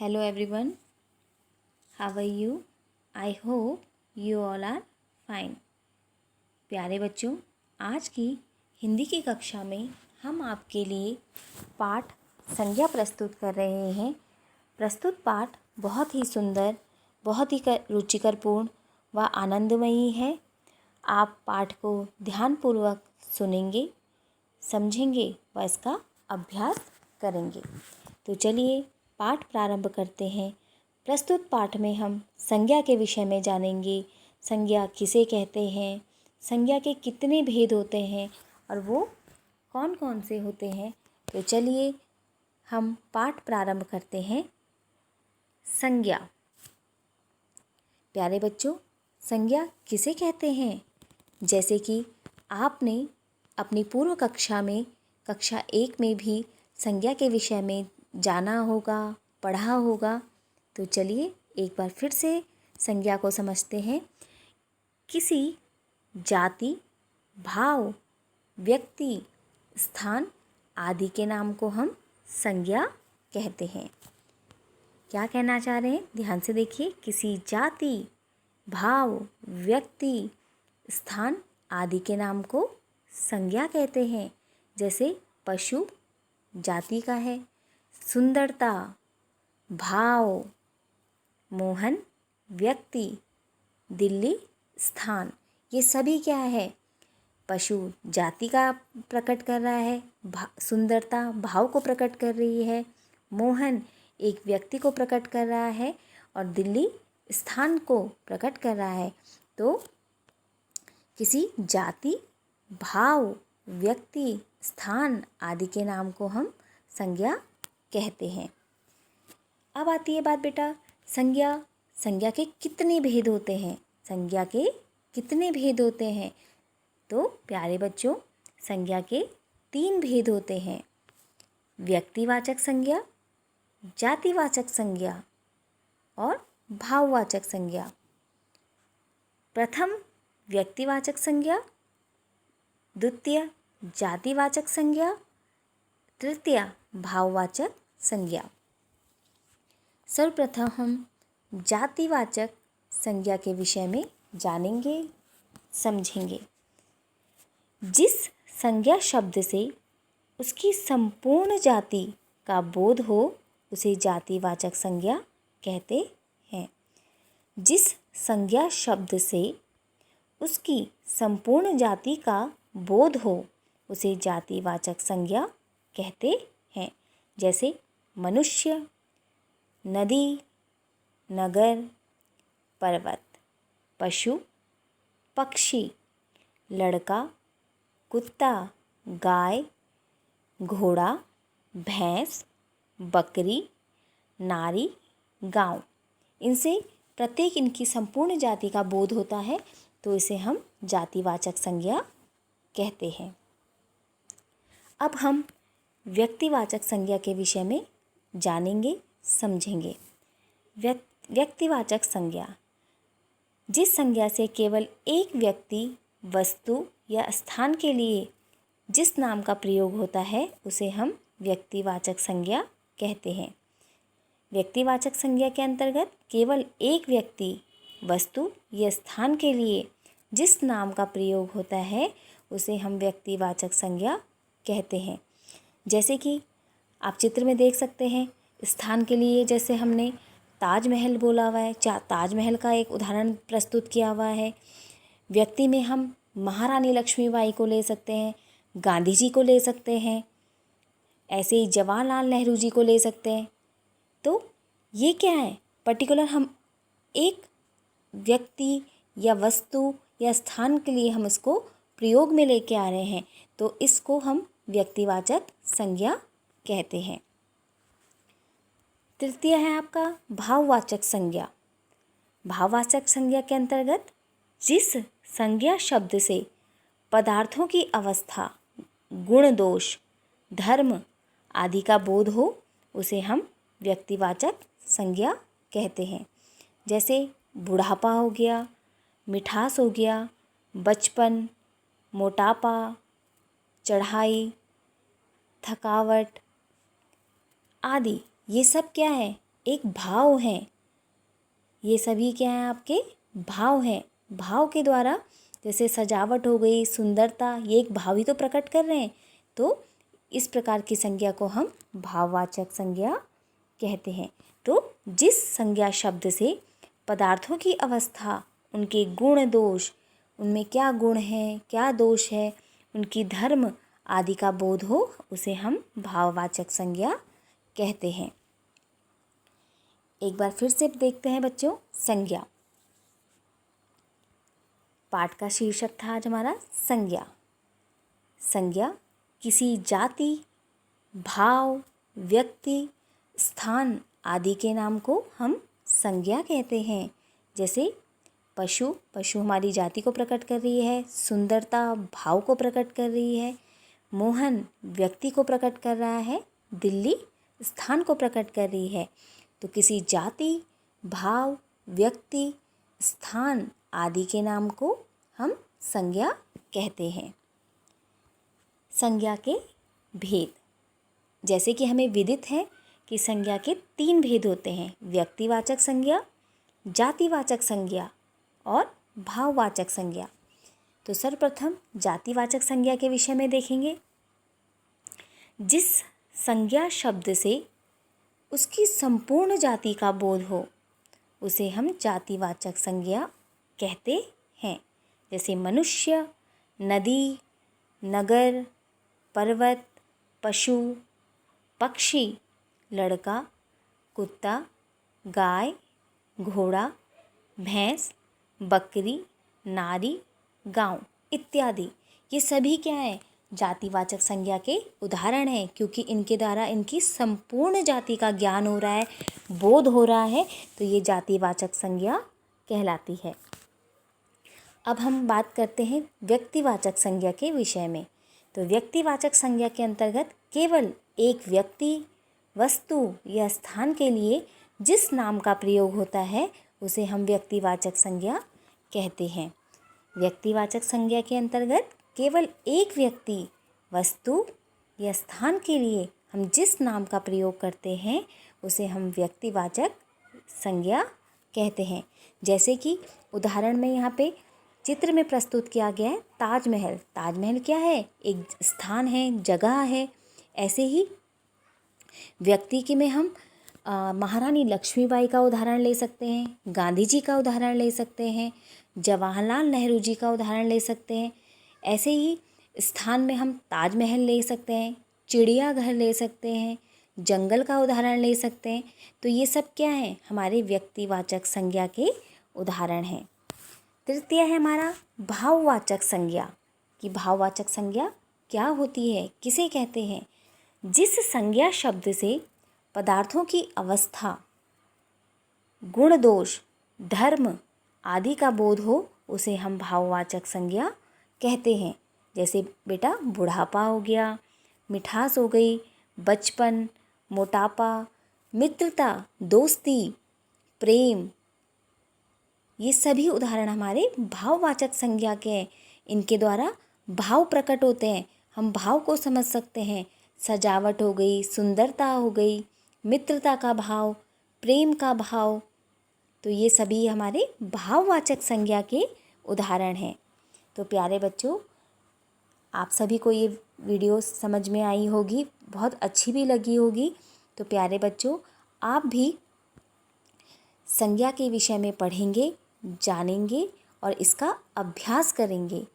Hello everyone, how are you? I hope you all are fine. प्यारे बच्चों, आज की हिंदी की कक्षा में हम आपके लिए पाठ संज्ञा प्रस्तुत कर रहे हैं। प्रस्तुत पाठ बहुत ही सुंदर, बहुत ही रुचिकरपूर्ण व आनंदमयी है। आप पाठ को ध्यानपूर्वक सुनेंगे, समझेंगे व इसका अभ्यास करेंगे। तो चलिए पाठ प्रारंभ करते हैं। प्रस्तुत पाठ में हम संज्ञा के विषय में जानेंगे। संज्ञा किसे कहते हैं, संज्ञा के कितने भेद होते हैं और वो कौन कौन से होते हैं। तो चलिए हम पाठ प्रारंभ करते हैं। संज्ञा। प्यारे बच्चों, संज्ञा किसे कहते हैं? जैसे कि आपने अपनी पूर्व कक्षा में कक्षा 1 में भी संज्ञा के विषय में जाना होगा, पढ़ा होगा। तो चलिए एक बार फिर से संज्ञा को समझते हैं। किसी जाति, भाव, व्यक्ति, स्थान आदि के नाम को हम संज्ञा कहते हैं। क्या कहना चाह रहे हैं? ध्यान से देखिए। किसी जाति, भाव, व्यक्ति, स्थान आदि के नाम को संज्ञा कहते हैं। जैसे पशु जाति का है, सुंदरता भाव, मोहन व्यक्ति, दिल्ली स्थान। ये सभी क्या है? पशु जाति का प्रकट कर रहा है, सुंदरता भाव को प्रकट कर रही है, मोहन एक व्यक्ति को प्रकट कर रहा है और दिल्ली स्थान को प्रकट कर रहा है। तो किसी जाति, भाव, व्यक्ति, स्थान आदि के नाम को हम संज्ञा कहते हैं। अब आती है बात बेटा, संज्ञा के कितने भेद होते हैं? संज्ञा के कितने भेद होते हैं? तो प्यारे बच्चों, संज्ञा के 3 भेद होते हैं। व्यक्तिवाचक संज्ञा, जातिवाचक संज्ञा और भाववाचक संज्ञा। प्रथम व्यक्तिवाचक संज्ञा, द्वितीय जातिवाचक संज्ञा, तृतीय भाववाचक संज्ञा। सर्वप्रथम हम जातिवाचक संज्ञा के विषय में जानेंगे, समझेंगे। जिस संज्ञा शब्द से उसकी संपूर्ण जाति का बोध हो उसे जातिवाचक संज्ञा कहते हैं। जिस संज्ञा शब्द से उसकी संपूर्ण जाति का बोध हो उसे जातिवाचक संज्ञा कहते हैं। जैसे मनुष्य, नदी, नगर, पर्वत, पशु, पक्षी, लड़का, कुत्ता, गाय, घोड़ा, भैंस, बकरी, नारी, गांव। इनसे प्रत्येक इनकी संपूर्ण जाति का बोध होता है, तो इसे हम जातिवाचक संज्ञा कहते हैं। अब हम व्यक्तिवाचक संज्ञा के विषय में जानेंगे, समझेंगे। व्यक्तिवाचक संज्ञा, जिस संज्ञा से केवल एक व्यक्ति, वस्तु या स्थान के लिए जिस नाम का प्रयोग होता है उसे हम व्यक्तिवाचक संज्ञा कहते हैं। व्यक्तिवाचक संज्ञा के अंतर्गत केवल एक व्यक्ति, वस्तु या स्थान के लिए जिस नाम का प्रयोग होता है उसे हम व्यक्तिवाचक संज्ञा कहते हैं। जैसे कि आप चित्र में देख सकते हैं, स्थान के लिए जैसे हमने ताजमहल बोला हुआ है, ताजमहल का एक उदाहरण प्रस्तुत किया हुआ है। व्यक्ति में हम महारानी लक्ष्मीबाई को ले सकते हैं, गांधी जी को ले सकते हैं, ऐसे ही जवाहरलाल नेहरू जी को ले सकते हैं। तो ये क्या है? पर्टिकुलर हम एक व्यक्ति या वस्तु या स्थान के लिए हम इसको प्रयोग में लेके आ रहे हैं, तो इसको हम व्यक्तिवाचक संज्ञा कहते हैं। तृतीय है आपका भाववाचक संज्ञा। भाववाचक संज्ञा के अंतर्गत जिस संज्ञा शब्द से पदार्थों की अवस्था, गुण दोष, धर्म आदि का बोध हो उसे हम व्यक्तिवाचक संज्ञा कहते हैं। जैसे बुढ़ापा हो गया, मिठास हो गया, बचपन, मोटापा, चढ़ाई, थकावट आदि। ये सब क्या है? एक भाव हैं। ये सभी क्या हैं? आपके भाव हैं। भाव के द्वारा, जैसे सजावट हो गई, सुंदरता, ये एक भाव ही तो प्रकट कर रहे हैं। तो इस प्रकार की संज्ञा को हम भाववाचक संज्ञा कहते हैं। तो जिस संज्ञा शब्द से पदार्थों की अवस्था, उनके गुण दोष, उनमें क्या गुण है, क्या दोष है, उनकी धर्म आदि का बोध हो, उसे हम भाववाचक संज्ञा कहते हैं। एक बार फिर से देखते हैं बच्चों, संज्ञा। पाठ का शीर्षक था आज हमारा संज्ञा। संज्ञा किसी जाति, भाव, व्यक्ति, स्थान आदि के नाम को हम संज्ञा कहते हैं। जैसे पशु, पशु हमारी जाति को प्रकट कर रही है। सुंदरता भाव को प्रकट कर रही है। मोहन व्यक्ति को प्रकट कर रहा है। दिल्ली स्थान को प्रकट कर रही है। तो किसी जाति, भाव, व्यक्ति, स्थान आदि के नाम को हम संज्ञा कहते हैं। संज्ञा के भेद, जैसे कि हमें विदित है कि संज्ञा के 3 भेद होते हैं: व्यक्तिवाचक संज्ञा, जातिवाचक संज्ञा और भाववाचक संज्ञा। तो सर्वप्रथम जातिवाचक संज्ञा के विषय में देखेंगे। जिस संज्ञा शब्द से उसकी संपूर्ण जाति का बोध हो, उसे हम जातिवाचक संज्ञा कहते हैं। जैसे मनुष्य, नदी, नगर, पर्वत, पशु, पक्षी, लड़का, कुत्ता, गाय, घोड़ा, भैंस, बकरी, नारी, गांव इत्यादि। ये सभी क्या है? जातिवाचक संज्ञा के उदाहरण हैं, क्योंकि इनके द्वारा इनकी संपूर्ण जाति का ज्ञान हो रहा है, बोध हो रहा है, तो ये जातिवाचक संज्ञा कहलाती है। अब हम बात करते हैं व्यक्तिवाचक संज्ञा के विषय में। तो व्यक्तिवाचक संज्ञा के अंतर्गत केवल एक व्यक्ति, वस्तु या स्थान के लिए जिस नाम का प्रयोग होता है, उसे हम व्यक्तिवाचक संज्ञा कहते हैं। व्यक्तिवाचक संज्ञा के अंतर्गत केवल एक व्यक्ति, वस्तु या स्थान के लिए हम जिस नाम का प्रयोग करते हैं, उसे हम व्यक्तिवाचक संज्ञा कहते हैं। जैसे कि उदाहरण में यहाँ पे चित्र में प्रस्तुत किया गया है ताजमहल। ताजमहल क्या है? एक स्थान है, जगह है। ऐसे ही व्यक्ति के में हम महारानी लक्ष्मीबाई का उदाहरण ले सकते हैं, गांधी जी का उदाहरण ले सकते हैं, जवाहरलाल नेहरू जी का उदाहरण ले सकते हैं। ऐसे ही स्थान में हम ताजमहल ले सकते हैं, चिड़ियाघर ले सकते हैं, जंगल का उदाहरण ले सकते हैं। तो ये सब क्या है? हमारे व्यक्तिवाचक संज्ञा के उदाहरण हैं। तृतीय है हमारा भाववाचक संज्ञा। कि भाववाचक संज्ञा क्या होती है, किसे कहते हैं? जिस संज्ञा शब्द से पदार्थों की अवस्था, गुण दोष, धर्म आदि का बोध हो, उसे हम भाववाचक संज्ञा कहते हैं। जैसे बेटा बुढ़ापा हो गया, मिठास हो गई, बचपन, मोटापा, मित्रता, दोस्ती, प्रेम, ये सभी उदाहरण हमारे भाववाचक संज्ञा के हैं। इनके द्वारा भाव प्रकट होते हैं, हम भाव को समझ सकते हैं। सजावट हो गई, सुंदरता हो गई, मित्रता का भाव, प्रेम का भाव, तो ये सभी हमारे भाववाचक संज्ञा के उदाहरण हैं। तो प्यारे बच्चों, आप सभी को ये वीडियो समझ में आई होगी, बहुत अच्छी भी लगी होगी। तो प्यारे बच्चों, आप भी संज्ञा के विषय में पढ़ेंगे, जानेंगे और इसका अभ्यास करेंगे।